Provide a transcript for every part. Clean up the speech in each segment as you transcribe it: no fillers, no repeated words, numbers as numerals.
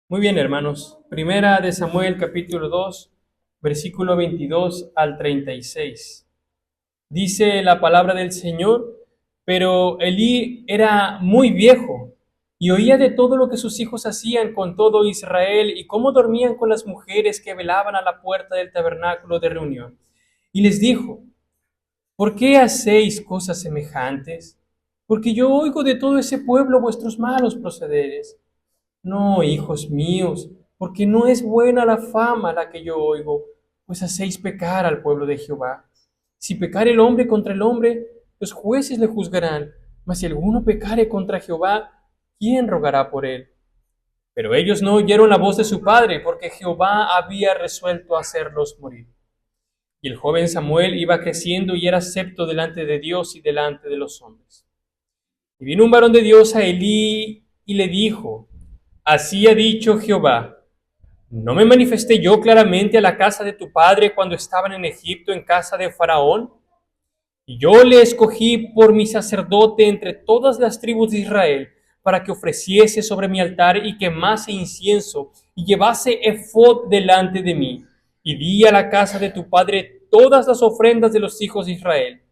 Muy bien, hermanos. Primera de Samuel, capítulo 2, versículo 22 al 36. Dice la palabra del Señor: pero Elí era muy viejo y oía de todo lo que sus hijos hacían con todo Israel y cómo dormían con las mujeres que velaban a la puerta del tabernáculo de reunión. Y les dijo: ¿por qué hacéis cosas semejantes? Porque yo oigo de todo ese pueblo vuestros malos procederes. No, hijos míos, porque no es buena la fama la que yo oigo, pues hacéis pecar al pueblo de Jehová. Si pecare el hombre contra el hombre, los jueces le juzgarán, mas si alguno pecare contra Jehová, ¿quién rogará por él? Pero ellos no oyeron la voz de su padre, porque Jehová había resuelto hacerlos morir. Y el joven Samuel iba creciendo y era acepto delante de Dios y delante de los hombres. Y vino un varón de Dios a Elí y le dijo: así ha dicho Jehová: ¿no me manifesté yo claramente a la casa de tu padre cuando estaban en Egipto en casa de Faraón? Y yo le escogí por mi sacerdote entre todas las tribus de Israel, para que ofreciese sobre mi altar y quemase incienso y llevase efod delante de mí. Y di a la casa de tu padre todas las ofrendas de los hijos de Israel.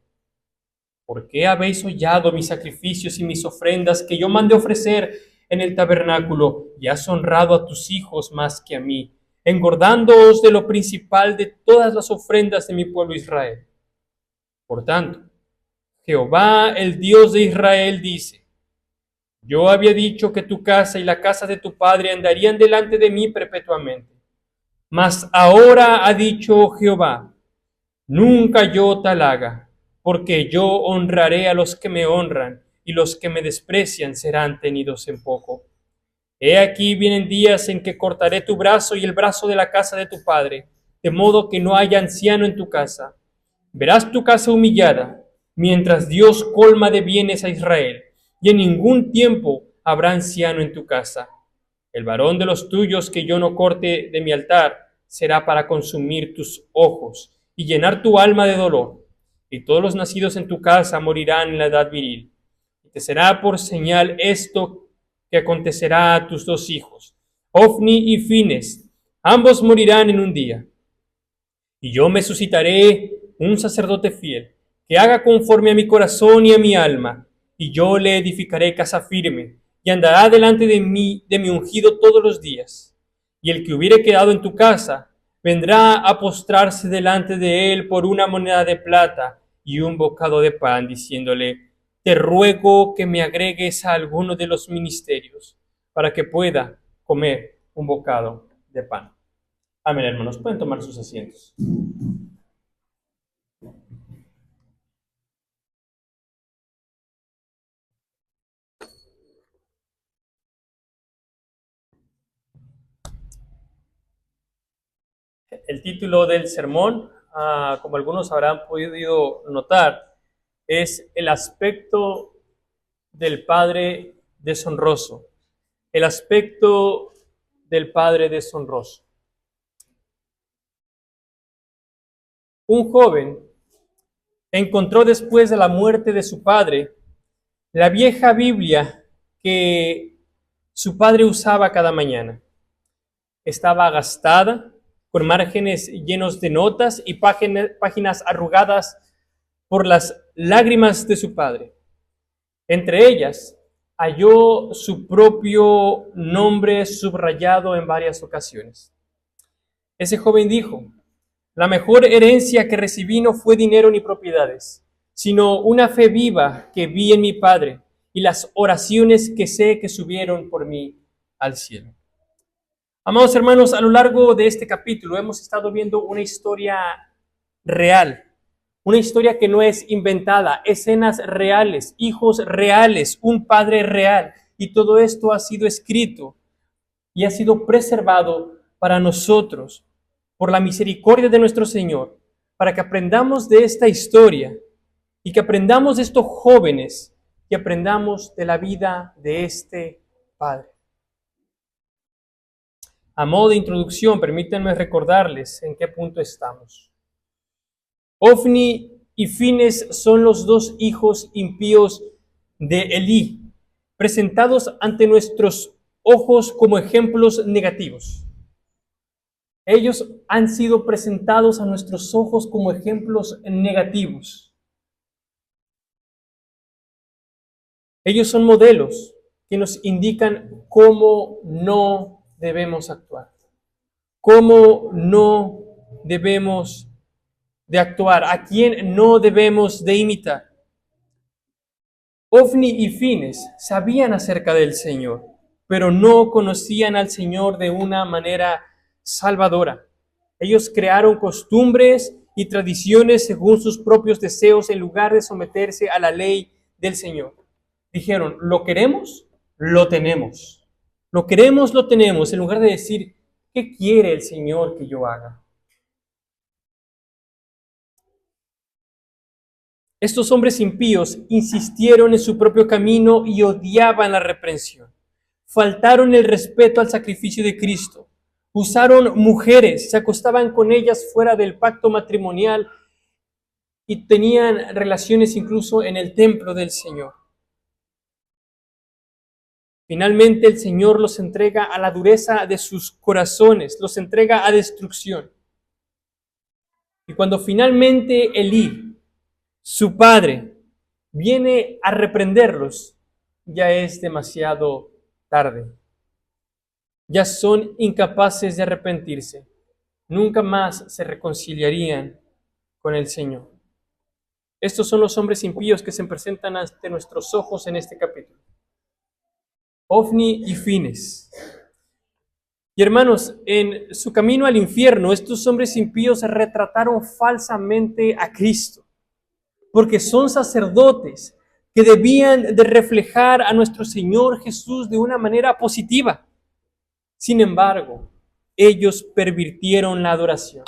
¿Por qué habéis hollado mis sacrificios y mis ofrendas que yo mandé ofrecer en el tabernáculo, y has honrado a tus hijos más que a mí, engordándoos de lo principal de todas las ofrendas de mi pueblo Israel? Por tanto, Jehová, el Dios de Israel, dice: yo había dicho que tu casa y la casa de tu padre andarían delante de mí perpetuamente. Mas ahora ha dicho Jehová: nunca yo tal haga, porque yo honraré a los que me honran, y los que me desprecian serán tenidos en poco. He aquí vienen días en que cortaré tu brazo y el brazo de la casa de tu padre, de modo que no haya anciano en tu casa. Verás tu casa humillada, mientras Dios colma de bienes a Israel, y en ningún tiempo habrá anciano en tu casa. El varón de los tuyos que yo no corte de mi altar será para consumir tus ojos y llenar tu alma de dolor. Y todos los nacidos en tu casa morirán en la edad viril. Y te será por señal esto que acontecerá a tus dos hijos, Ofni y Fines, ambos morirán en un día. Y yo me suscitaré un sacerdote fiel, que haga conforme a mi corazón y a mi alma, y yo le edificaré casa firme, y andará delante de mi ungido todos los días. Y el que hubiere quedado en tu casa, vendrá a postrarse delante de él por una moneda de plata y un bocado de pan, diciéndole: te ruego que me agregues a alguno de los ministerios, para que pueda comer un bocado de pan. Amén, hermanos. Pueden tomar sus asientos. El título del sermón, como algunos habrán podido notar, es el aspecto del Padre deshonroso. El aspecto del Padre deshonroso. Un joven encontró después de la muerte de su padre la vieja Biblia que su padre usaba cada mañana. Estaba gastada, con márgenes llenos de notas y páginas arrugadas por las lágrimas de su padre. Entre ellas, halló su propio nombre subrayado en varias ocasiones. Ese joven dijo: la mejor herencia que recibí no fue dinero ni propiedades, sino una fe viva que vi en mi Padre y las oraciones que sé que subieron por mí al cielo. Amados hermanos, a lo largo de este capítulo hemos estado viendo una historia real, una historia que no es inventada, escenas reales, hijos reales, un padre real, y todo esto ha sido escrito y ha sido preservado para nosotros por la misericordia de nuestro Señor, para que aprendamos de esta historia y que aprendamos de estos jóvenes y aprendamos de la vida de este padre. A modo de introducción, permítanme recordarles en qué punto estamos. Ofni y Fines son los dos hijos impíos de Elí, presentados ante nuestros ojos como ejemplos negativos. Ellos han sido presentados a nuestros ojos como ejemplos negativos. Ellos son modelos que nos indican cómo no debemos actuar, cómo no debemos de actuar, a quién no debemos de imitar. Ofni y Fines sabían acerca del Señor, pero no conocían al Señor de una manera salvadora. Ellos crearon costumbres y tradiciones según sus propios deseos en lugar de someterse a la ley del Señor. Dijeron, ¿lo queremos? Lo tenemos. Lo queremos, lo tenemos, en lugar de decir, ¿qué quiere el Señor que yo haga? Estos hombres impíos insistieron en su propio camino y odiaban la reprensión. Faltaron el respeto al sacrificio de Cristo. Usaron mujeres, se acostaban con ellas fuera del pacto matrimonial y tenían relaciones incluso en el templo del Señor. Finalmente el Señor los entrega a la dureza de sus corazones, los entrega a destrucción. Y cuando finalmente Elí, su padre, viene a reprenderlos, ya es demasiado tarde. Ya son incapaces de arrepentirse. Nunca más se reconciliarían con el Señor. Estos son los hombres impíos que se presentan ante nuestros ojos en este capítulo. Ofni y Fines. Y hermanos, en su camino al infierno, estos hombres impíos retrataron falsamente a Cristo, porque son sacerdotes que debían de reflejar a nuestro Señor Jesús de una manera positiva. Sin embargo, ellos pervirtieron la adoración.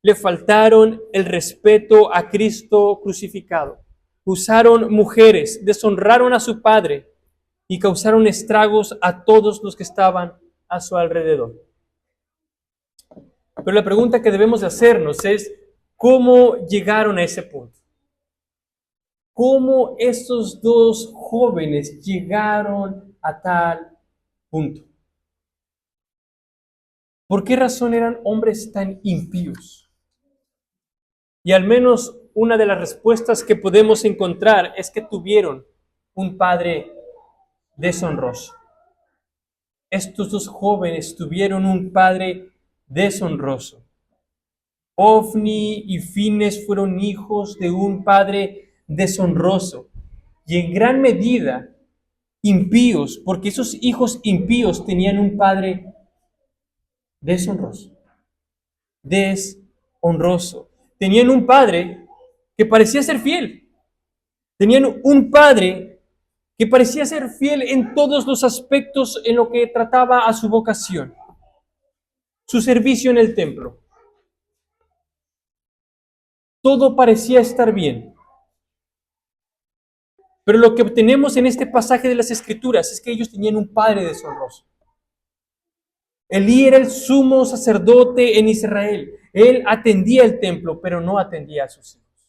Le faltaron el respeto a Cristo crucificado. Usaron mujeres, deshonraron a su Padre y causaron estragos a todos los que estaban a su alrededor. Pero la pregunta que debemos de hacernos es, ¿cómo llegaron a ese punto? ¿Cómo estos dos jóvenes llegaron a tal punto? ¿Por qué razón eran hombres tan impíos? Y al menos una de las respuestas que podemos encontrar es que tuvieron un padre deshonroso. Estos dos jóvenes tuvieron un padre deshonroso. Ofni y Fines fueron hijos de un padre deshonroso y en gran medida impíos, porque esos hijos impíos tenían un padre deshonroso. Deshonroso. Tenían un padre que parecía ser fiel. Tenían un padre que parecía ser fiel en todos los aspectos en lo que trataba a su vocación, su servicio en el templo. Todo parecía estar bien. Pero lo que obtenemos en este pasaje de las Escrituras es que ellos tenían un padre deshonroso. Elí era el sumo sacerdote en Israel. Él atendía el templo, pero no atendía a sus hijos.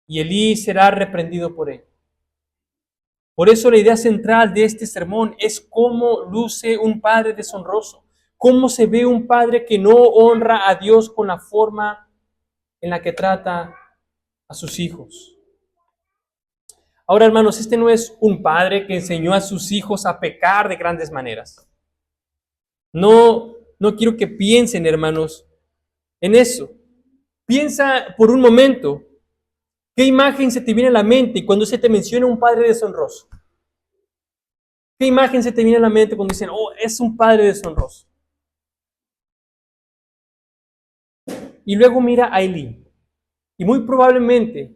Y Elí será reprendido por él. Por eso la idea central de este sermón es cómo luce un padre deshonroso, cómo se ve un padre que no honra a Dios con la forma en la que trata a sus hijos. Ahora, hermanos, este no es un padre que enseñó a sus hijos a pecar de grandes maneras. No quiero que piensen, hermanos, en eso. Piensa por un momento, ¿qué imagen se te viene a la mente cuando se te menciona un padre deshonroso? ¿Qué imagen se te viene a la mente cuando dicen, oh, es un padre deshonroso? Y luego mira a Elí. Y muy probablemente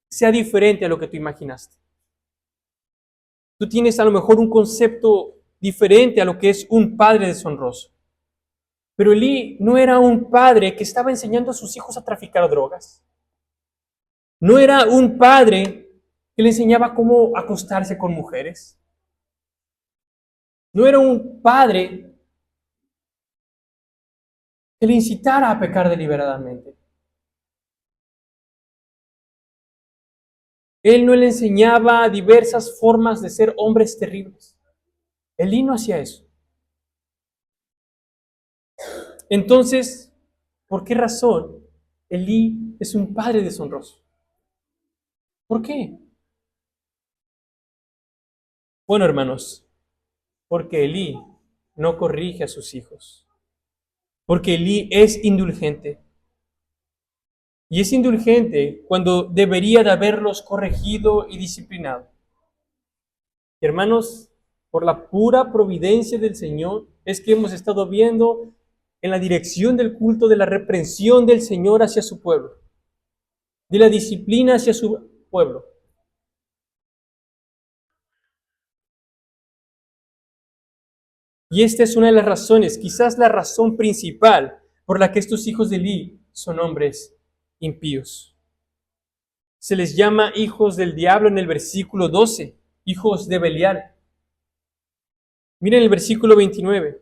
sea diferente a lo que tú imaginaste. Tú tienes a lo mejor un concepto diferente a lo que es un padre deshonroso. Pero Elí no era un padre que estaba enseñando a sus hijos a traficar drogas. No era un padre que le enseñaba cómo acostarse con mujeres. No era un padre que le incitara a pecar deliberadamente. Él no le enseñaba diversas formas de ser hombres terribles. Elí no hacía eso. Entonces, ¿por qué razón Elí es un padre deshonroso? ¿Por qué? Bueno, hermanos, porque Elí no corrige a sus hijos. Porque Elí es indulgente. Y es indulgente cuando debería de haberlos corregido y disciplinado. Hermanos, por la pura providencia del Señor, es que hemos estado viendo en la dirección del culto de la reprensión del Señor hacia su pueblo, de la disciplina hacia su pueblo. Y esta es una de las razones, quizás la razón principal por la que estos hijos de Elí son hombres impíos. Se les llama hijos del diablo en el versículo 12, hijos de Belial. Miren el versículo 29.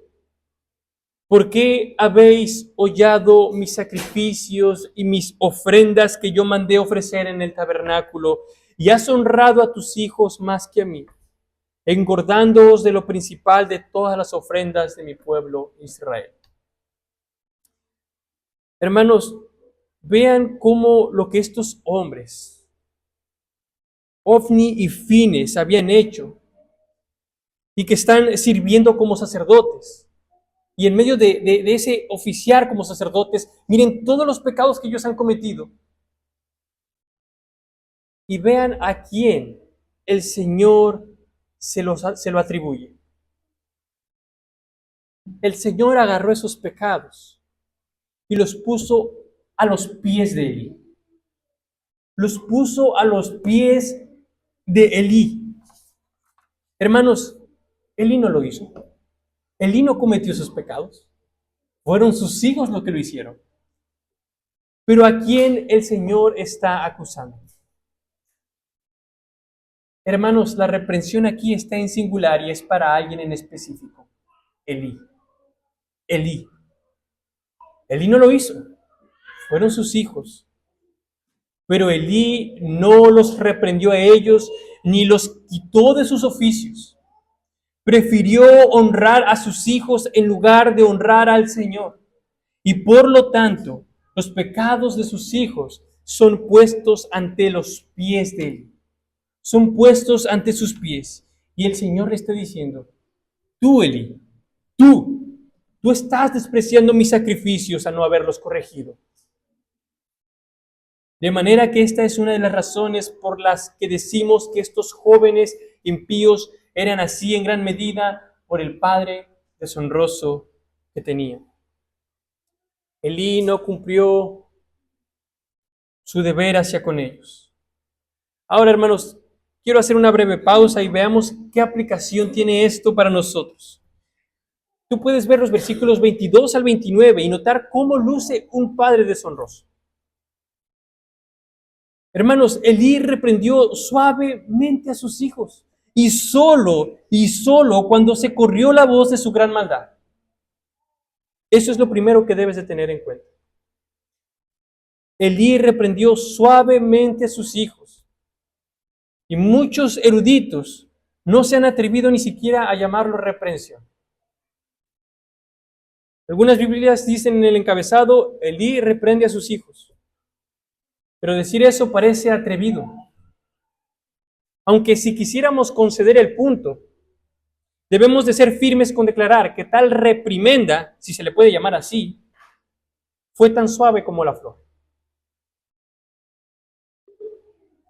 ¿Por qué habéis hollado mis sacrificios y mis ofrendas que yo mandé ofrecer en el tabernáculo, y has honrado a tus hijos más que a mí, engordándoos de lo principal de todas las ofrendas de mi pueblo Israel? Hermanos, vean cómo lo que estos hombres, Ofni y Fines, habían hecho y que están sirviendo como sacerdotes. Y en medio de ese oficiar como sacerdotes, miren todos los pecados que ellos han cometido. Y vean a quién el Señor se lo atribuye. El Señor agarró esos pecados y los puso a los pies de Elí. Los puso a los pies de Elí. Hermanos, Elí no lo hizo. Elí no cometió esos pecados. Fueron sus hijos los que lo hicieron. Pero ¿a quién el Señor está acusando? Hermanos, la reprensión aquí está en singular y es para alguien en específico. Elí. Elí. Elí no lo hizo. Fueron sus hijos. Pero Elí no los reprendió a ellos ni los quitó de sus oficios. Prefirió honrar a sus hijos en lugar de honrar al Señor. Y por lo tanto, los pecados de sus hijos son puestos ante los pies de Él. Son puestos ante sus pies. Y el Señor le está diciendo, tú, Elí, tú estás despreciando mis sacrificios a no haberlos corregido. De manera que esta es una de las razones por las que decimos que estos jóvenes impíos eran así en gran medida por el padre deshonroso que tenían. Elí no cumplió su deber hacia con ellos. Ahora, hermanos, quiero hacer una breve pausa y veamos qué aplicación tiene esto para nosotros. Tú puedes ver los versículos 22 al 29 y notar cómo luce un padre deshonroso. Hermanos, Elí reprendió suavemente a sus hijos y solo cuando se corrió la voz de su gran maldad. Eso es lo primero que debes de tener en cuenta. Elí reprendió suavemente a sus hijos y muchos eruditos no se han atrevido ni siquiera a llamarlo reprensión. Algunas Biblias dicen en el encabezado, Elí reprende a sus hijos. Pero decir eso parece atrevido. Aunque si quisiéramos conceder el punto, debemos de ser firmes con declarar que tal reprimenda, si se le puede llamar así, fue tan suave como la flor.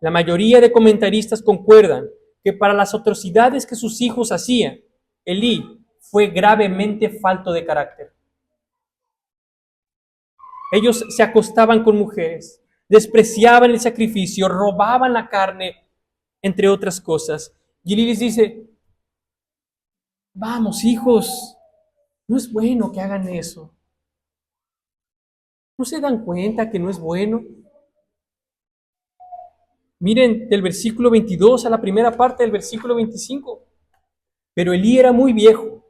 La mayoría de comentaristas concuerdan que para las atrocidades que sus hijos hacían, Elí fue gravemente falto de carácter. Ellos se acostaban con mujeres, despreciaban el sacrificio, robaban la carne, entre otras cosas. Y Elí les dice, vamos hijos, no es bueno que hagan eso. ¿No se dan cuenta que no es bueno? Miren del versículo 22 a la primera parte del versículo 25. Pero Elí era muy viejo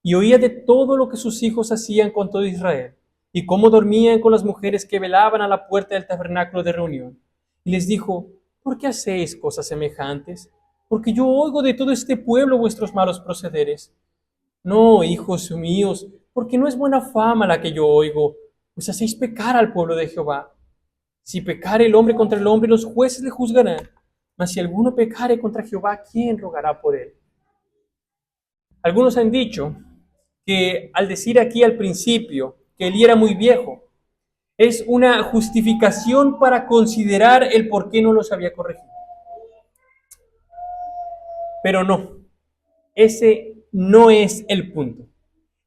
y oía de todo lo que sus hijos hacían con todo Israel y cómo dormían con las mujeres que velaban a la puerta del tabernáculo de reunión. Y les dijo, ¿por qué hacéis cosas semejantes? Porque yo oigo de todo este pueblo vuestros malos procederes. No, hijos míos, porque no es buena fama la que yo oigo, pues hacéis pecar al pueblo de Jehová. Si pecare el hombre contra el hombre, los jueces le juzgarán. Mas si alguno pecare contra Jehová, ¿quién rogará por él? Algunos han dicho que al decir aquí al principio que Elí era muy viejo, es una justificación para considerar el por qué no los había corregido. Pero no, ese no es el punto.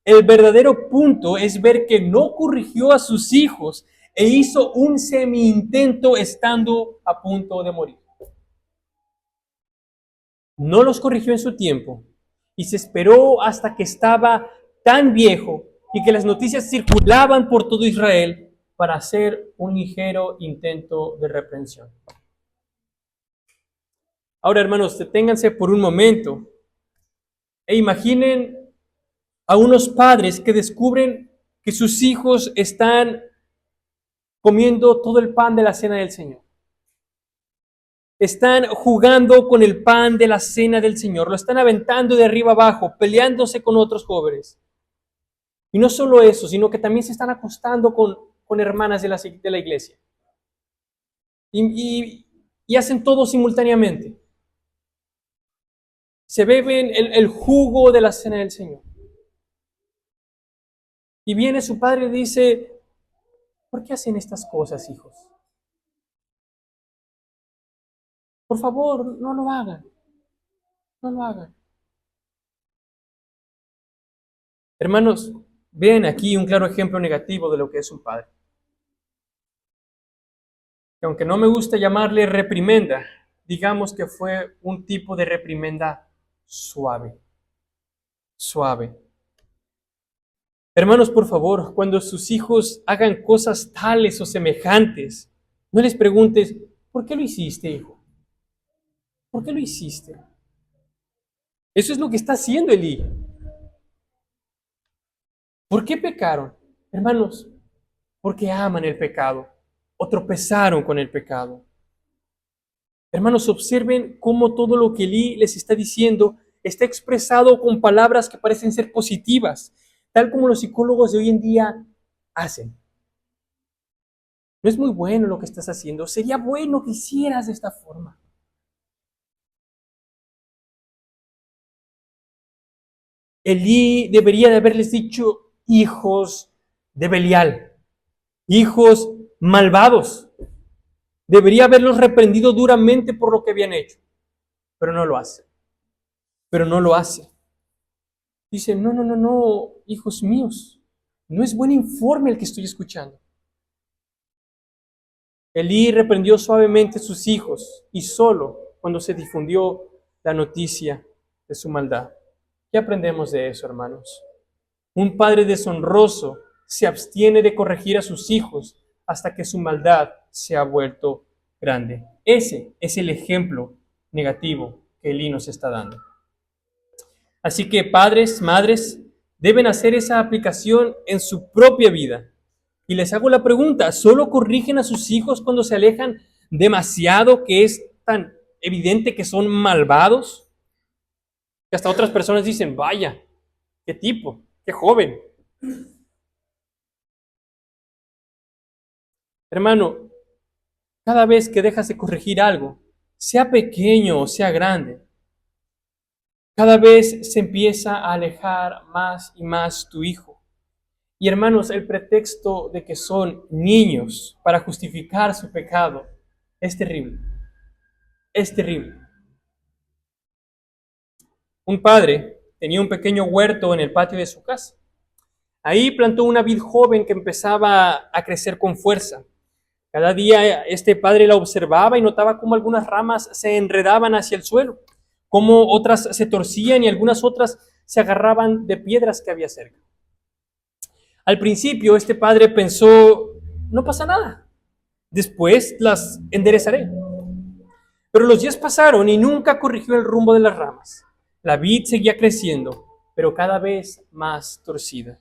El verdadero punto es ver que no corrigió a sus hijos e hizo un semi-intento estando a punto de morir. No los corrigió en su tiempo y se esperó hasta que estaba tan viejo y que las noticias circulaban por todo Israel para hacer un ligero intento de reprensión. Ahora, hermanos, deténganse por un momento e imaginen a unos padres que descubren que sus hijos están comiendo todo el pan de la cena del Señor. Están jugando con el pan de la cena del Señor, lo están aventando de arriba abajo, peleándose con otros jóvenes. Y no solo eso, sino que también se están acostando con hermanas de la iglesia. Y hacen todo simultáneamente. Se beben el jugo de la cena del Señor. Y viene su padre y dice, ¿por qué hacen estas cosas, hijos? Por favor, no lo hagan. No lo hagan. Hermanos, vean aquí un claro ejemplo negativo de lo que es un padre. Que aunque no me gusta llamarle reprimenda, digamos que fue un tipo de reprimenda suave. Suave. Hermanos, por favor, cuando sus hijos hagan cosas tales o semejantes, no les preguntes, ¿por qué lo hiciste, hijo? ¿Por qué lo hiciste? Eso es lo que está haciendo Elí. ¿Por qué pecaron? Hermanos, porque aman el pecado o tropezaron con el pecado. Hermanos, observen cómo todo lo que Elí les está diciendo está expresado con palabras que parecen ser positivas, tal como los psicólogos de hoy en día hacen. No es muy bueno lo que estás haciendo, sería bueno que hicieras de esta forma. Elí debería de haberles dicho hijos de Belial, hijos malvados. Debería haberlos reprendido duramente por lo que habían hecho, pero no lo hace. Pero no lo hace. Dice, no, hijos míos, no es buen informe el que estoy escuchando. Elí reprendió suavemente a sus hijos y solo cuando se difundió la noticia de su maldad. ¿Qué aprendemos de eso, hermanos? Un padre deshonroso se abstiene de corregir a sus hijos hasta que su maldad se ha vuelto grande. Ese es el ejemplo negativo que Elí nos está dando. Así que padres, madres, deben hacer esa aplicación en su propia vida. Y les hago la pregunta, ¿solo corrigen a sus hijos cuando se alejan demasiado, que es tan evidente que son malvados? Que hasta otras personas dicen, vaya, qué tipo, qué joven. Hermano, cada vez que dejas de corregir algo, sea pequeño o sea grande, cada vez se empieza a alejar más y más tu hijo. Y hermanos, el pretexto de que son niños para justificar su pecado es terrible. Es terrible. Un padre tenía un pequeño huerto en el patio de su casa. Ahí plantó una vid joven que empezaba a crecer con fuerza. Cada día este padre la observaba y notaba cómo algunas ramas se enredaban hacia el suelo, cómo otras se torcían y algunas otras se agarraban de piedras que había cerca. Al principio este padre pensó, no pasa nada, después las enderezaré. Pero los días pasaron y nunca corrigió el rumbo de las ramas. La vid seguía creciendo, pero cada vez más torcida,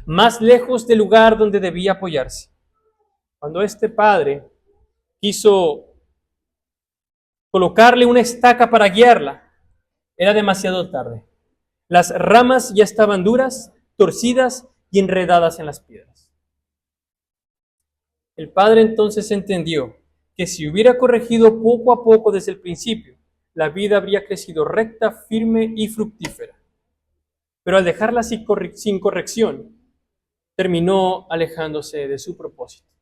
más lejos del lugar donde debía apoyarse. Cuando este padre quiso colocarle una estaca para guiarla, era demasiado tarde. Las ramas ya estaban duras, torcidas y enredadas en las piedras. El padre entonces entendió que si hubiera corregido poco a poco desde el principio, la vida habría crecido recta, firme y fructífera. Pero al dejarla sin corrección, terminó alejándose de su propósito.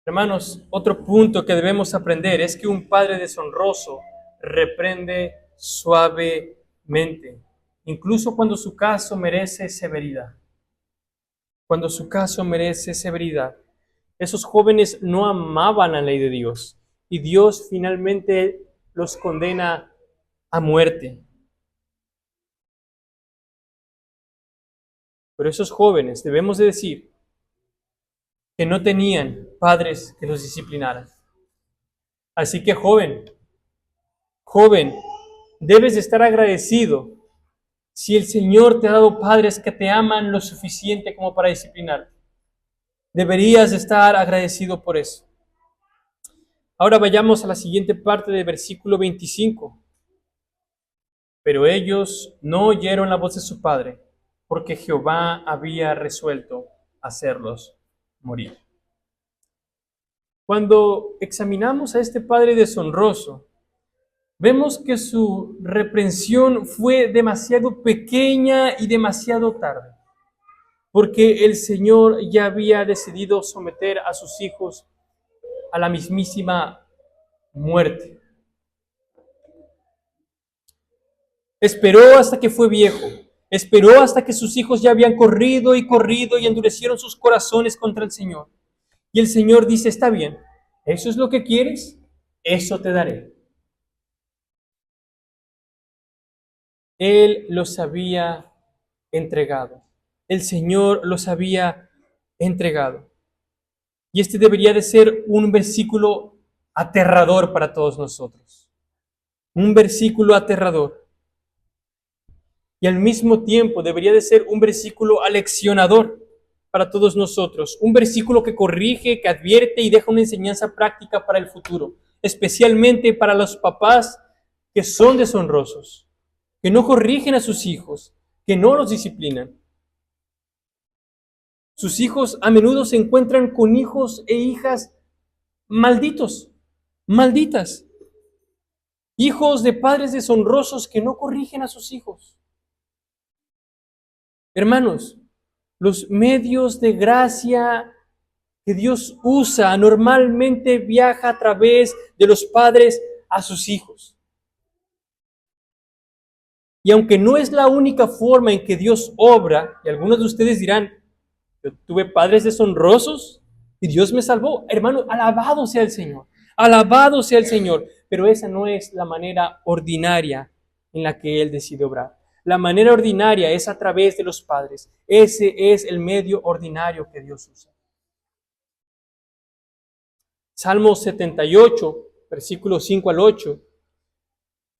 Hermanos, otro punto que debemos aprender es que un padre deshonroso reprende suavemente, incluso cuando su caso merece severidad. Cuando su caso merece severidad. Esos jóvenes no amaban la ley de Dios y Dios finalmente los condena a muerte. Pero esos jóvenes, debemos de decir, que no tenían padres que los disciplinaran. Así que joven, debes de estar agradecido si el Señor te ha dado padres que te aman lo suficiente como para disciplinarte. Deberías de estar agradecido por eso. Ahora vayamos a la siguiente parte del versículo 25. Pero ellos no oyeron la voz de su padre, porque Jehová había resuelto hacerlos morir. Cuando examinamos a este padre deshonroso, vemos que su reprensión fue demasiado pequeña y demasiado tarde, porque el Señor ya había decidido someter a sus hijos a la mismísima muerte. Esperó hasta que fue viejo, esperó hasta que sus hijos ya habían corrido y endurecieron sus corazones contra el Señor. Y el Señor dice, está bien, ¿eso es lo que quieres? Eso te daré. Él los había entregado. El Señor los había entregado. Y este debería de ser un versículo aterrador para todos nosotros. Un versículo aterrador. Y al mismo tiempo debería de ser un versículo aleccionador para todos nosotros. Un versículo que corrige, que advierte y deja una enseñanza práctica para el futuro. Especialmente para los papás que son deshonrosos, que no corrigen a sus hijos, que no los disciplinan. Sus hijos a menudo se encuentran con hijos e hijas malditos, malditas. Hijos de padres deshonrosos que no corrigen a sus hijos. Hermanos, los medios de gracia que Dios usa normalmente viaja a través de los padres a sus hijos. Y aunque no es la única forma en que Dios obra, y algunos de ustedes dirán, yo tuve padres deshonrosos y Dios me salvó. Hermano, alabado sea el Señor. Alabado sea el Señor. Pero esa no es la manera ordinaria en la que Él decide obrar. La manera ordinaria es a través de los padres. Ese es el medio ordinario que Dios usa. Salmo 78, versículos 5 al 8.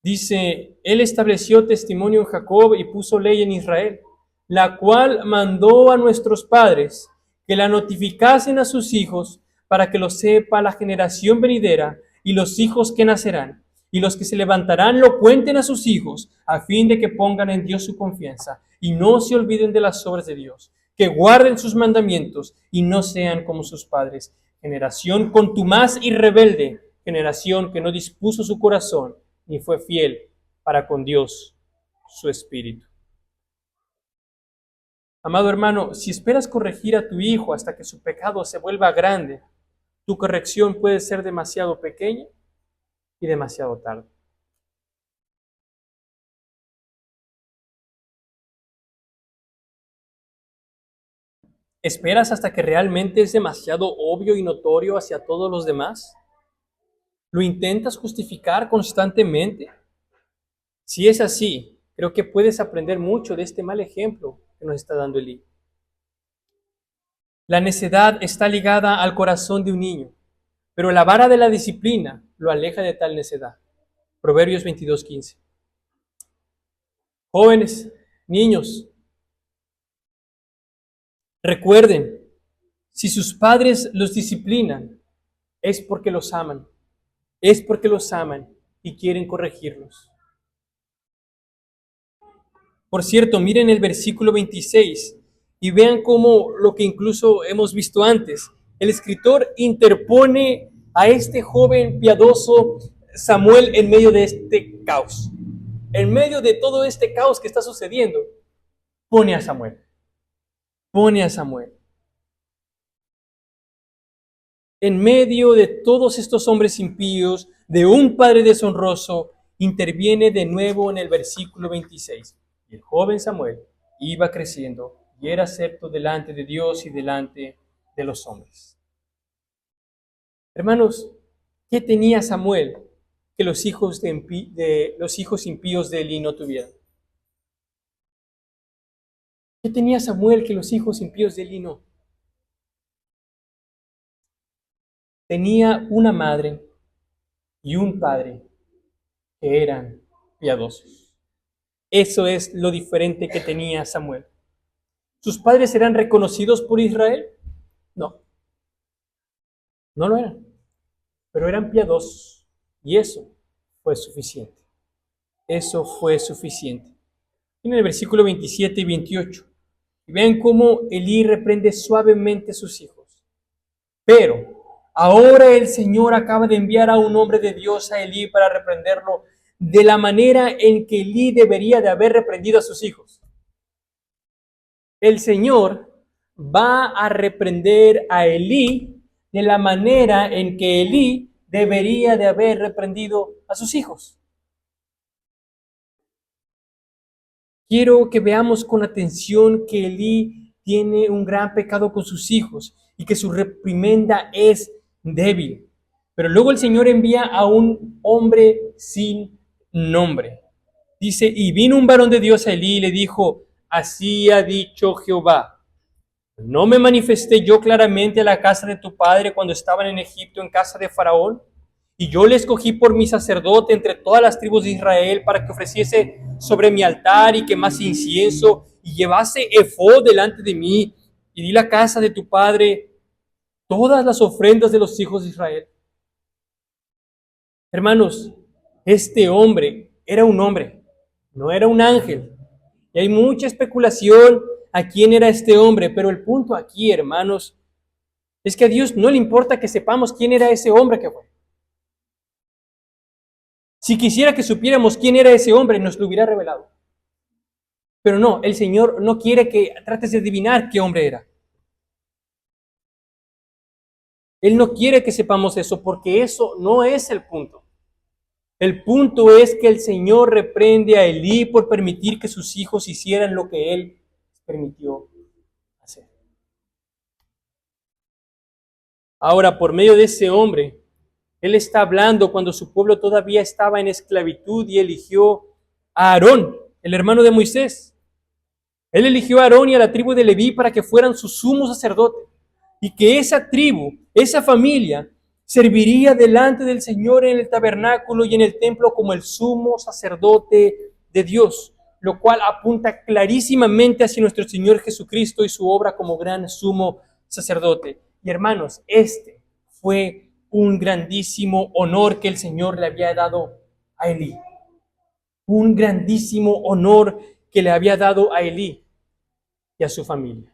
Dice, Él estableció testimonio en Jacob y puso ley en Israel, la cual mandó a nuestros padres que la notificasen a sus hijos para que lo sepa la generación venidera y los hijos que nacerán. Y los que se levantarán lo cuenten a sus hijos, a fin de que pongan en Dios su confianza y no se olviden de las obras de Dios, que guarden sus mandamientos y no sean como sus padres. Generación contumaz y rebelde, generación que no dispuso su corazón ni fue fiel para con Dios, su espíritu. Amado hermano, si esperas corregir a tu hijo hasta que su pecado se vuelva grande, tu corrección puede ser demasiado pequeña y demasiado tarde. ¿Esperas hasta que realmente es demasiado obvio y notorio hacia todos los demás? ¿Lo intentas justificar constantemente? Si es así, creo que puedes aprender mucho de este mal ejemplo que nos está dando Elí. La necedad está ligada al corazón de un niño, pero la vara de la disciplina lo aleja de tal necedad. Proverbios 22:15. Jóvenes, niños, recuerden, si sus padres los disciplinan, es porque los aman. Es porque los aman y quieren corregirlos. Por cierto, miren el versículo 26 y vean cómo lo que incluso hemos visto antes. El escritor interpone a este joven piadoso Samuel en medio de este caos. En medio de todo este caos que está sucediendo, pone a Samuel. Pone a Samuel. En medio de todos estos hombres impíos, de un padre deshonroso, interviene de nuevo en el versículo 26. Y el joven Samuel iba creciendo y era acepto delante de Dios y delante de los hombres. Hermanos, ¿qué tenía Samuel que los hijos impíos de Elí no tuvieran? ¿Qué tenía Samuel que los hijos impíos de Elí no? Tenía una madre y un padre que eran piadosos. Eso es lo diferente que tenía Samuel. ¿Sus padres eran reconocidos por Israel? No, no lo eran, pero eran piadosos y eso fue suficiente. Eso fue suficiente. En el versículo 27 y 28, y vean cómo Elí reprende suavemente a sus hijos. Pero ahora el Señor acaba de enviar a un hombre de Dios a Elí para reprenderlo de la manera en que Elí debería de haber reprendido a sus hijos. El Señor va a reprender a Elí de la manera en que Elí debería de haber reprendido a sus hijos. Quiero que veamos con atención que Elí tiene un gran pecado con sus hijos y que su reprimenda es débil. Pero luego el Señor envía a un hombre sin nombre. Dice, y vino un varón de Dios a Elí y le dijo, así ha dicho Jehová, ¿no me manifesté yo claramente a la casa de tu padre cuando estaban en Egipto en casa de Faraón? Y yo le escogí por mi sacerdote entre todas las tribus de Israel para que ofreciese sobre mi altar y quemase incienso y llevase efod delante de mí y di la casa de tu padre todas las ofrendas de los hijos de Israel. Hermanos, este hombre era un hombre, no era un ángel. Y hay mucha especulación a quién era este hombre, pero el punto aquí, hermanos, es que a Dios no le importa que sepamos quién era ese hombre que fue. Si quisiera que supiéramos quién era ese hombre, nos lo hubiera revelado. Pero no, el Señor no quiere que trates de adivinar qué hombre era. Él no quiere que sepamos eso porque eso no es el punto. El punto es que el Señor reprende a Elí por permitir que sus hijos hicieran lo que él permitió hacer. Ahora, por medio de ese hombre, él está hablando cuando su pueblo todavía estaba en esclavitud y eligió a Aarón, el hermano de Moisés. Él eligió a Aarón y a la tribu de Leví para que fueran su sumo sacerdote y que esa tribu, esa familia, serviría delante del Señor en el tabernáculo y en el templo como el sumo sacerdote de Dios, lo cual apunta clarísimamente hacia nuestro Señor Jesucristo y su obra como gran sumo sacerdote. Y hermanos, este fue un grandísimo honor que el Señor le había dado a Elí. Un grandísimo honor que le había dado a Elí y a su familia.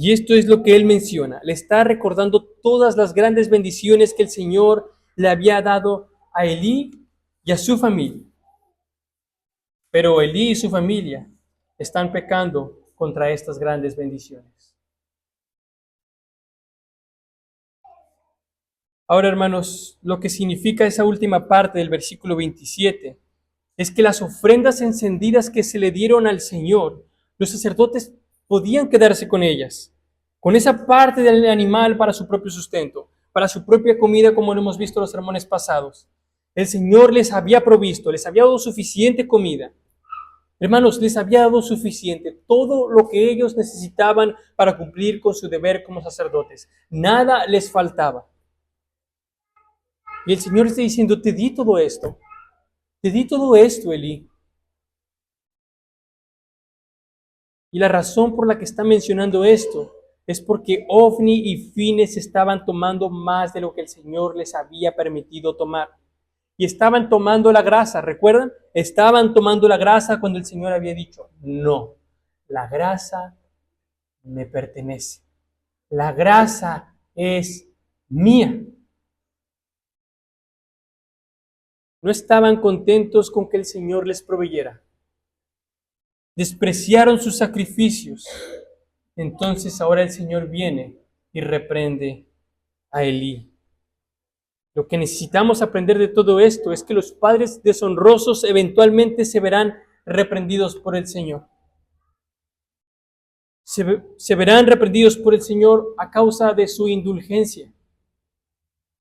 Y esto es lo que él menciona. Le está recordando todas las grandes bendiciones que el Señor le había dado a Elí y a su familia. Pero Elí y su familia están pecando contra estas grandes bendiciones. Ahora, hermanos, lo que significa esa última parte del versículo 27 es que las ofrendas encendidas que se le dieron al Señor, los sacerdotes podían quedarse con ellas, con esa parte del animal para su propio sustento, para su propia comida, como lo hemos visto en los sermones pasados. El Señor les había provisto, les había dado suficiente comida. Hermanos, les había dado suficiente, todo lo que ellos necesitaban para cumplir con su deber como sacerdotes. Nada les faltaba. Y el Señor está diciendo, te di todo esto. Te di todo esto, Elí. Y la razón por la que está mencionando esto es porque Ofni y Fines estaban tomando más de lo que el Señor les había permitido tomar. Y estaban tomando la grasa, ¿recuerdan? Estaban tomando la grasa cuando el Señor había dicho, no, la grasa me pertenece. La grasa es mía. No estaban contentos con que el Señor les proveyera. Despreciaron sus sacrificios. Entonces ahora el Señor viene y reprende a Elí. Lo que necesitamos aprender de todo esto es que los padres deshonrosos eventualmente se verán reprendidos por el Señor. Se verán reprendidos por el Señor a causa de su indulgencia,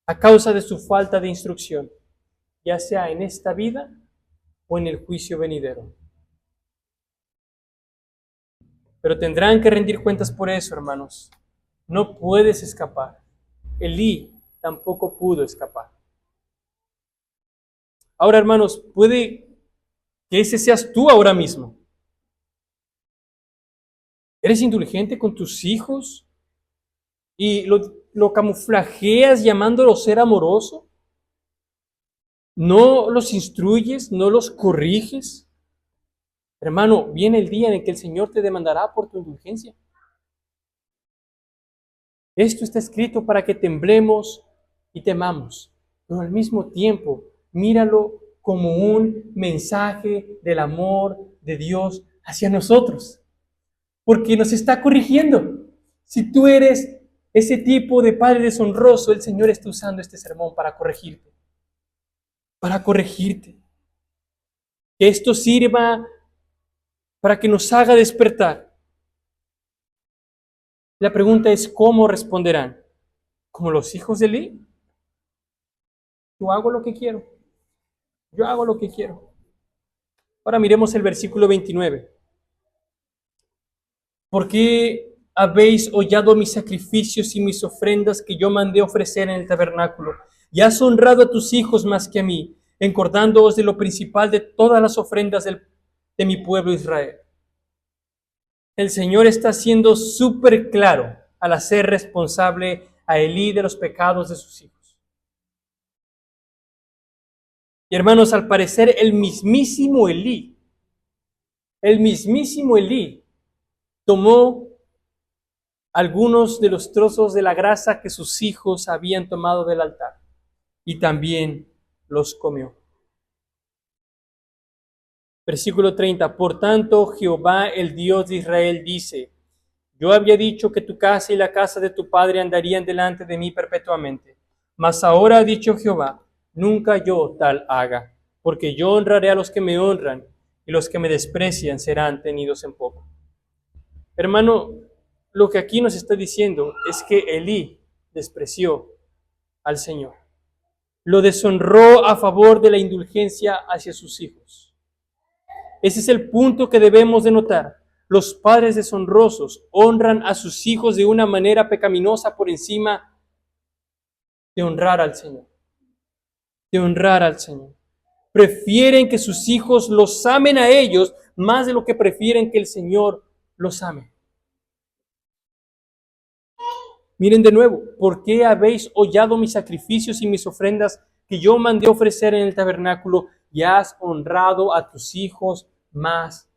a causa de su falta de instrucción, ya sea en esta vida o en el juicio venidero. Pero tendrán que rendir cuentas por eso, hermanos. No puedes escapar. Elí tampoco pudo escapar. Ahora, hermanos, puede que ese seas tú ahora mismo. ¿Eres indulgente con tus hijos y lo camuflajeas llamándolos ser amoroso? ¿No los instruyes? ¿No los corriges? Hermano, viene el día en el que el Señor te demandará por tu indulgencia. Esto está escrito para que temblemos y temamos, pero al mismo tiempo, míralo como un mensaje del amor de Dios hacia nosotros, porque nos está corrigiendo. Si tú eres ese tipo de padre deshonroso, el Señor está usando este sermón para corregirte. Para corregirte. Que esto sirva para que nos haga despertar. La pregunta es, ¿cómo responderán? ¿Como los hijos de Elí? Yo hago lo que quiero. Yo hago lo que quiero. Ahora miremos el versículo 29. ¿Por qué habéis hollado mis sacrificios y mis ofrendas que yo mandé ofrecer en el tabernáculo? Y has honrado a tus hijos más que a mí, encordándoos de lo principal de todas las ofrendas de mi pueblo Israel. El Señor está siendo súper claro al hacer responsable a Elí de los pecados de sus hijos. Y hermanos, al parecer el mismísimo Elí tomó algunos de los trozos de la grasa que sus hijos habían tomado del altar y también los comió. Versículo 30. Por tanto, Jehová, el Dios de Israel, dice, yo había dicho que tu casa y la casa de tu padre andarían delante de mí perpetuamente. Mas ahora ha dicho Jehová, nunca yo tal haga, porque yo honraré a los que me honran, y los que me desprecian serán tenidos en poco. Hermano, lo que aquí nos está diciendo es que Elí despreció al Señor. Lo deshonró a favor de la indulgencia hacia sus hijos. Ese es el punto que debemos de notar. Los padres deshonrosos honran a sus hijos de una manera pecaminosa por encima de honrar al Señor. De honrar al Señor. Prefieren que sus hijos los amen a ellos más de lo que prefieren que el Señor los ame. Miren de nuevo, ¿por qué habéis hollado mis sacrificios y mis ofrendas que yo mandé ofrecer en el tabernáculo y has honrado a tus hijos más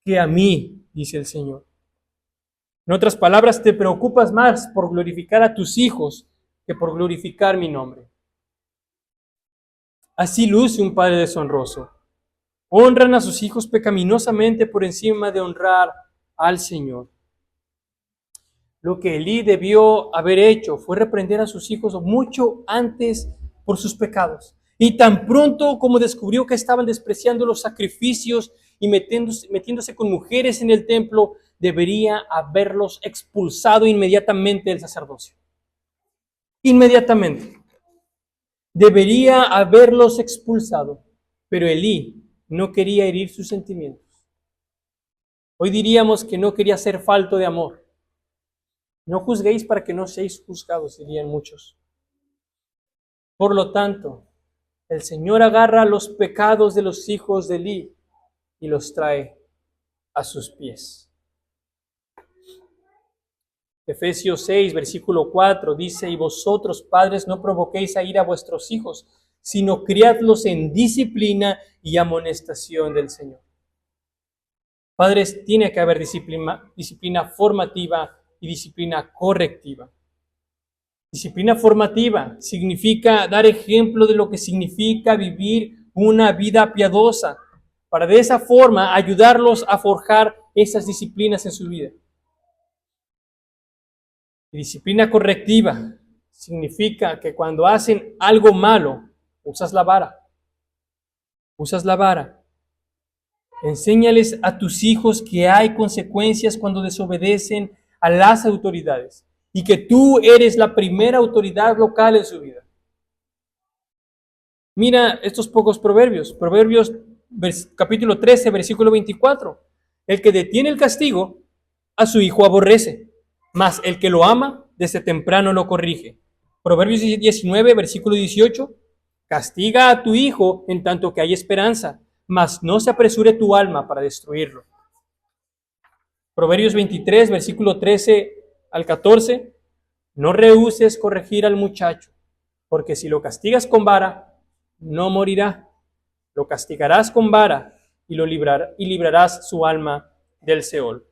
que a mí? Dice el Señor. En otras palabras, te preocupas más por glorificar a tus hijos que por glorificar mi nombre. Así luce un padre deshonroso. Honran a sus hijos pecaminosamente por encima de honrar al Señor. Lo que Elí debió haber hecho fue reprender a sus hijos mucho antes por sus pecados. Y tan pronto como descubrió que estaban despreciando los sacrificios y metiéndose con mujeres en el templo, debería haberlos expulsado inmediatamente del sacerdocio. Inmediatamente. Debería haberlos expulsado. Pero Elí no quería herir sus sentimientos. Hoy diríamos que no quería ser falto de amor. No juzguéis para que no seáis juzgados, dirían muchos. Por lo tanto, el Señor agarra los pecados de los hijos de Elí y los trae a sus pies. Efesios 6, versículo 4 dice, y vosotros, padres, no provoquéis a ira a vuestros hijos, sino criadlos en disciplina y amonestación del Señor. Padres, tiene que haber disciplina formativa y disciplina correctiva. Disciplina formativa significa dar ejemplo de lo que significa vivir una vida piadosa, para de esa forma ayudarlos a forjar esas disciplinas en su vida. Y disciplina correctiva significa que cuando hacen algo malo, usas la vara. Usas la vara. Enséñales a tus hijos que hay consecuencias cuando desobedecen a las autoridades y que tú eres la primera autoridad local en su vida. Mira estos pocos proverbios. Proverbios capítulo 13, versículo 24. El que detiene el castigo, a su hijo aborrece, mas el que lo ama, desde temprano lo corrige. Proverbios 19, versículo 18. Castiga a tu hijo en tanto que hay esperanza, mas no se apresure tu alma para destruirlo. Proverbios 23, versículo 13 al 14. No rehuses corregir al muchacho, porque si lo castigas con vara, no morirá. Lo castigarás con vara y librarás su alma del Seol.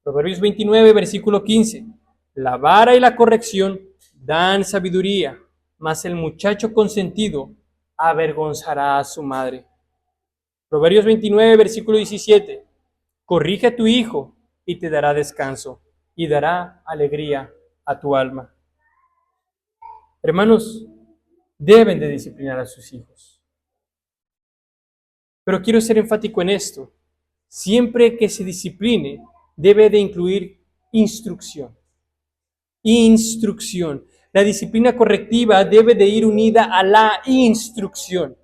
Proverbios 29, versículo 15. La vara y la corrección dan sabiduría, mas el muchacho consentido avergonzará a su madre. Proverbios 29, versículo 17. Corrige a tu hijo y te dará descanso y dará alegría a tu alma. Hermanos, deben de disciplinar a sus hijos. Pero quiero ser enfático en esto. Siempre que se discipline, debe de incluir instrucción. Instrucción. La disciplina correctiva debe de ir unida a la instrucción.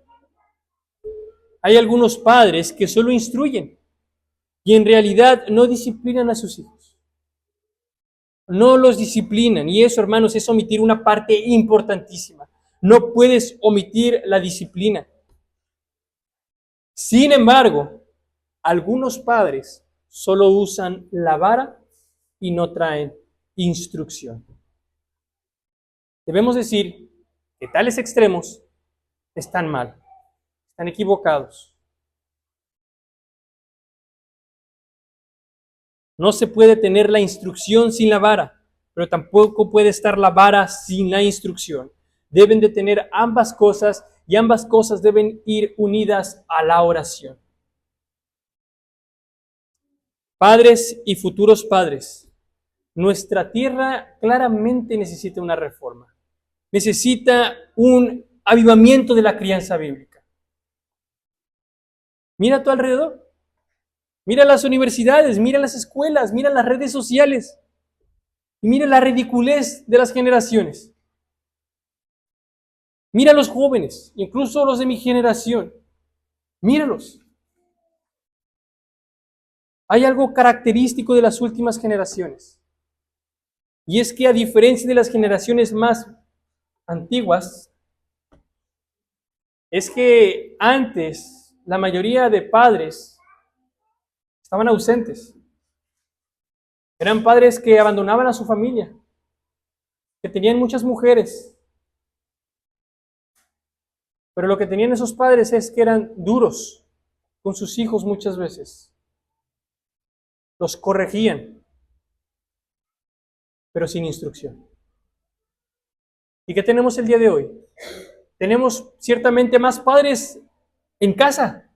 Hay algunos padres que solo instruyen y en realidad no disciplinan a sus hijos. No los disciplinan. Y eso, hermanos, es omitir una parte importantísima. No puedes omitir la disciplina. Sin embargo, algunos padres solo usan la vara y no traen instrucción. Debemos decir que tales extremos están mal, están equivocados. No se puede tener la instrucción sin la vara, pero tampoco puede estar la vara sin la instrucción. Deben de tener ambas cosas y ambas cosas deben ir unidas a la oración. Padres y futuros padres, nuestra tierra claramente necesita una reforma. Necesita un avivamiento de la crianza bíblica. Mira a tu alrededor. Mira las universidades, mira las escuelas, mira las redes sociales. Y mira la ridiculez de las generaciones. Mira a los jóvenes, incluso los de mi generación. Míralos. Hay algo característico de las últimas generaciones. Y es que a diferencia de las generaciones más antiguas, es que antes la mayoría de padres estaban ausentes. Eran padres que abandonaban a su familia, que tenían muchas mujeres. Pero lo que tenían esos padres es que eran duros con sus hijos muchas veces. Los corregían, pero sin instrucción. ¿Y qué tenemos el día de hoy? Tenemos ciertamente más padres en casa.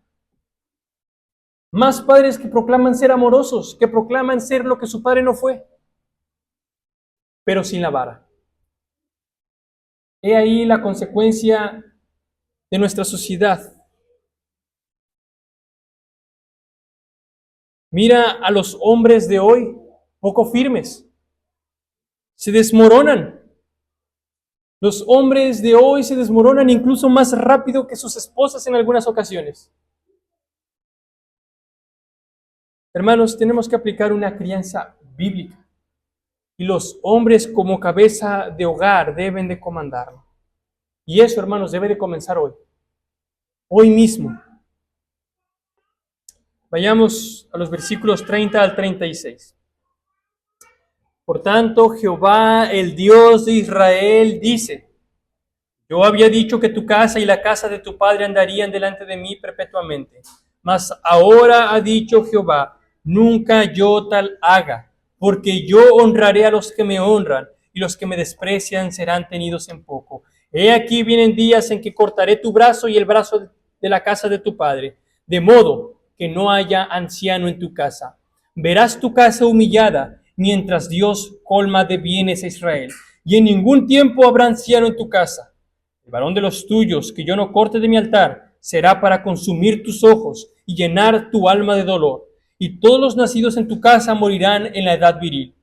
Más padres que proclaman ser amorosos, que proclaman ser lo que su padre no fue, pero sin la vara. He ahí la consecuencia de nuestra sociedad. Mira a los hombres de hoy, poco firmes. Se desmoronan. Los hombres de hoy se desmoronan incluso más rápido que sus esposas en algunas ocasiones. Hermanos, tenemos que aplicar una crianza bíblica. Y los hombres como cabeza de hogar deben de comandarlo. Y eso, hermanos, debe de comenzar hoy. Hoy mismo. Vayamos a los versículos 30 al 36. Por tanto, Jehová, el Dios de Israel, dice: Yo había dicho que tu casa y la casa de tu padre andarían delante de mí perpetuamente. Mas ahora ha dicho Jehová: nunca yo tal haga, porque yo honraré a los que me honran, y los que me desprecian serán tenidos en poco. He aquí vienen días en que cortaré tu brazo y el brazo de la casa de tu padre, de modo que no haya anciano en tu casa. Verás tu casa humillada, mientras Dios colma de bienes a Israel, y en ningún tiempo habrá anciano en tu casa. El varón de los tuyos que yo no corte de mi altar será para consumir tus ojos y llenar tu alma de dolor. Y todos los nacidos en tu casa morirán en la edad viril.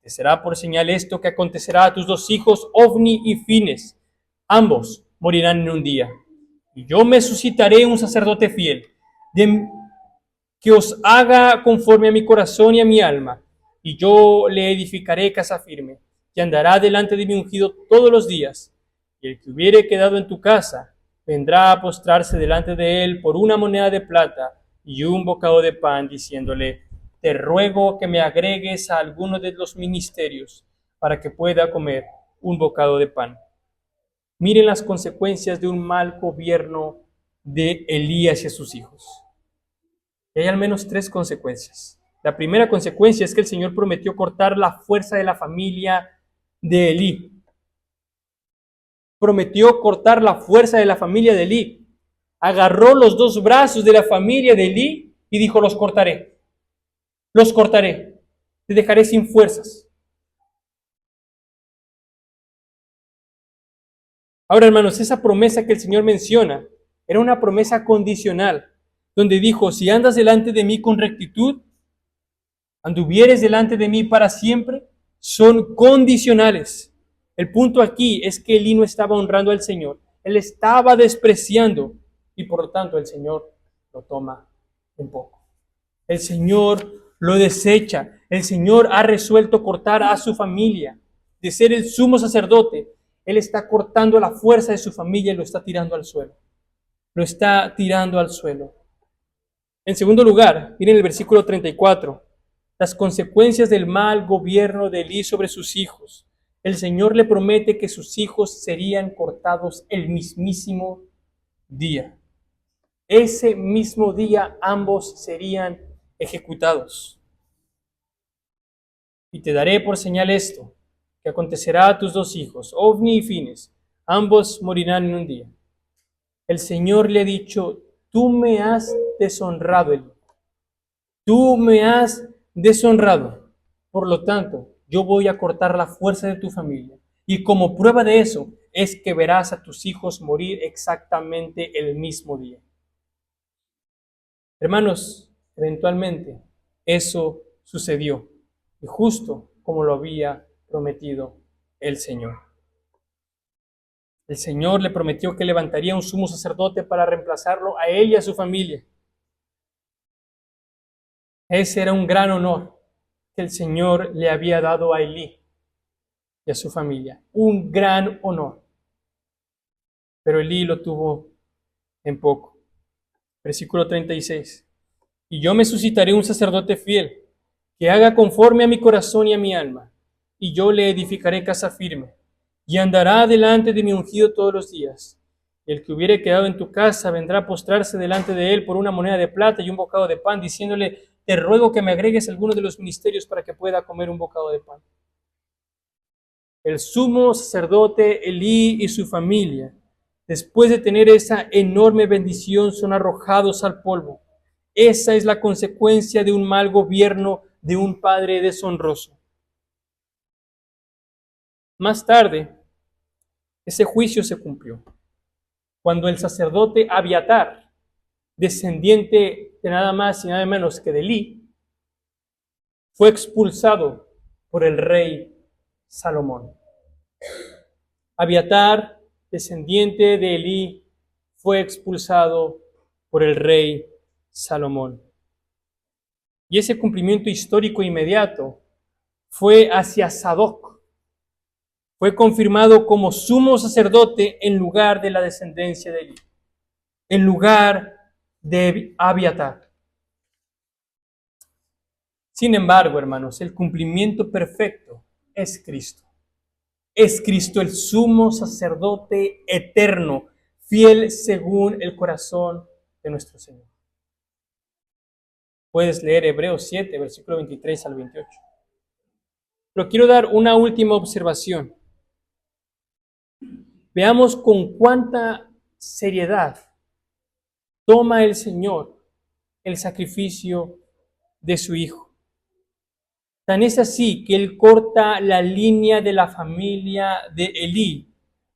Te será por señal esto que acontecerá a tus dos hijos, Ofni y Fines. Ambos morirán en un día. Y yo me suscitaré un sacerdote fiel, que os haga conforme a mi corazón y a mi alma. Y yo le edificaré casa firme, y andará delante de mi ungido todos los días. Y el que hubiere quedado en tu casa, vendrá a postrarse delante de él por una moneda de plata y un bocado de pan, diciéndole: te ruego que me agregues a alguno de los ministerios, para que pueda comer un bocado de pan. Miren las consecuencias de un mal gobierno de Elías y a sus hijos. Y hay al menos tres consecuencias. La primera consecuencia es que el Señor prometió cortar la fuerza de la familia de Elí. Prometió cortar la fuerza de la familia de Elí. Agarró los dos brazos de la familia de Elí y dijo: los cortaré. Los cortaré. Te dejaré sin fuerzas. Ahora, hermanos, esa promesa que el Señor menciona era una promesa condicional, donde dijo: si andas delante de mí con rectitud, anduvieres delante de mí para siempre, son condicionales. El punto aquí es que Elí no estaba honrando al Señor, él estaba despreciando, y por lo tanto el Señor lo toma un poco. El Señor lo desecha. El Señor ha resuelto cortar a su familia. De ser el sumo sacerdote, Él está cortando la fuerza de su familia y lo está tirando al suelo. Lo está tirando al suelo. En segundo lugar, miren el versículo 34. Las consecuencias del mal gobierno de Elí sobre sus hijos. El Señor le promete que sus hijos serían cortados el mismísimo día. Ese mismo día ambos serían ejecutados. Y te daré por señal esto, que acontecerá a tus dos hijos, Ofni y Fines, ambos morirán en un día. El Señor le ha dicho: tú me has deshonrado, Elí. Tú me has deshonrado. Por lo tanto, yo voy a cortar la fuerza de tu familia. Y como prueba de eso, es que verás a tus hijos morir exactamente el mismo día. Hermanos, eventualmente eso sucedió, y justo como lo había prometido el Señor. El Señor le prometió que levantaría un sumo sacerdote para reemplazarlo a él y a su familia. Ese era un gran honor que el Señor le había dado a Elí y a su familia. Un gran honor. Pero Elí lo tuvo en poco. Versículo 36. Y yo me suscitaré un sacerdote fiel, que haga conforme a mi corazón y a mi alma, y yo le edificaré casa firme, y andará delante de mi ungido todos los días. Y el que hubiere quedado en tu casa vendrá a postrarse delante de él por una moneda de plata y un bocado de pan, diciéndole: te ruego que me agregues alguno de los ministerios para que pueda comer un bocado de pan. El sumo sacerdote Elí y su familia, después de tener esa enorme bendición, son arrojados al polvo. Esa es la consecuencia de un mal gobierno de un padre deshonroso. Más tarde, ese juicio se cumplió, cuando el sacerdote Abiatar, descendiente de nada más y nada menos que de Elí, fue expulsado por el rey Salomón. Abiatar, descendiente de Elí, fue expulsado por el rey Salomón. Y ese cumplimiento histórico inmediato fue hacia Sadoc. Fue confirmado como sumo sacerdote en lugar de la descendencia de Elí, en lugar de Abiatar. Sin embargo, hermanos, el cumplimiento perfecto es Cristo. Es Cristo el sumo sacerdote eterno, fiel según el corazón de nuestro Señor. Puedes leer Hebreos 7, versículo 23 al 28. Pero quiero dar una última observación. Veamos con cuánta seriedad toma el Señor el sacrificio de su Hijo. Tan es así que Él corta la línea de la familia de Elí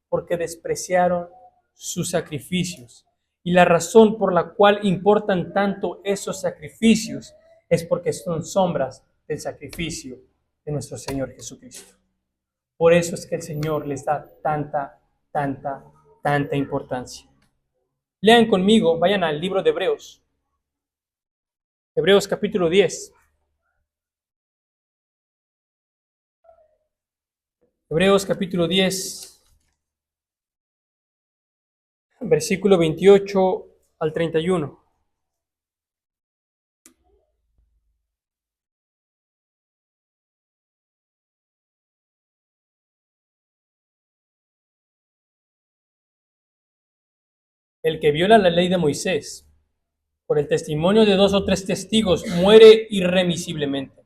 porque despreciaron sus sacrificios. Y la razón por la cual importan tanto esos sacrificios es porque son sombras del sacrificio de nuestro Señor Jesucristo. Por eso es que el Señor les da tanta importancia. Lean conmigo, vayan al libro de Hebreos. Hebreos capítulo 10. Hebreos capítulo 10, versículo 28 al 31. El que viola la ley de Moisés, por el testimonio de 2 o 3 testigos, muere irremisiblemente.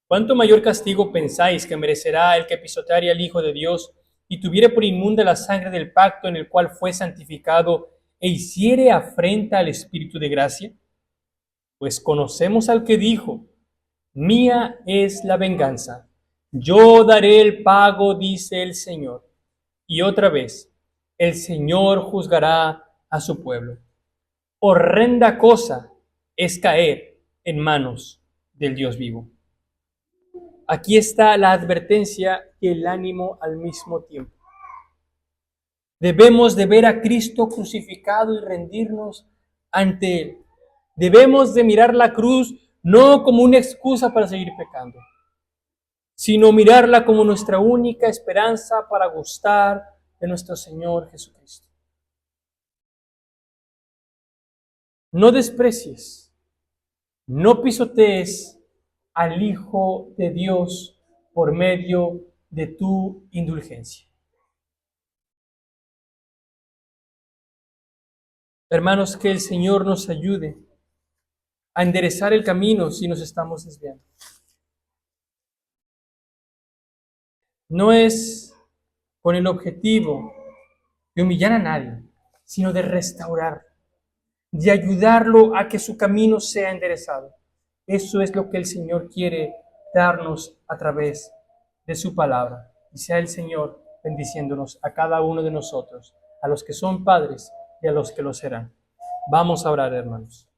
¿Cuánto mayor castigo pensáis que merecerá el que pisoteare al Hijo de Dios y tuviere por inmunda la sangre del pacto en el cual fue santificado e hiciere afrenta al Espíritu de gracia? Pues conocemos al que dijo: mía es la venganza, yo daré el pago, dice el Señor. Y otra vez, el Señor juzgará a su pueblo. Horrenda cosa es caer en manos del Dios vivo. Aquí está la advertencia y el ánimo al mismo tiempo. Debemos de ver a Cristo crucificado y rendirnos ante Él. Debemos de mirar la cruz no como una excusa para seguir pecando, sino mirarla como nuestra única esperanza para gustar de nuestro Señor Jesucristo. No desprecies, no pisotees al Hijo de Dios por medio de tu indulgencia. Hermanos, que el Señor nos ayude a enderezar el camino si nos estamos desviando. No es con el objetivo de humillar a nadie, sino de restaurar, de ayudarlo a que su camino sea enderezado. Eso es lo que el Señor quiere darnos a través de su palabra. Y sea el Señor bendiciéndonos a cada uno de nosotros, a los que son padres y a los que lo serán. Vamos a orar, hermanos.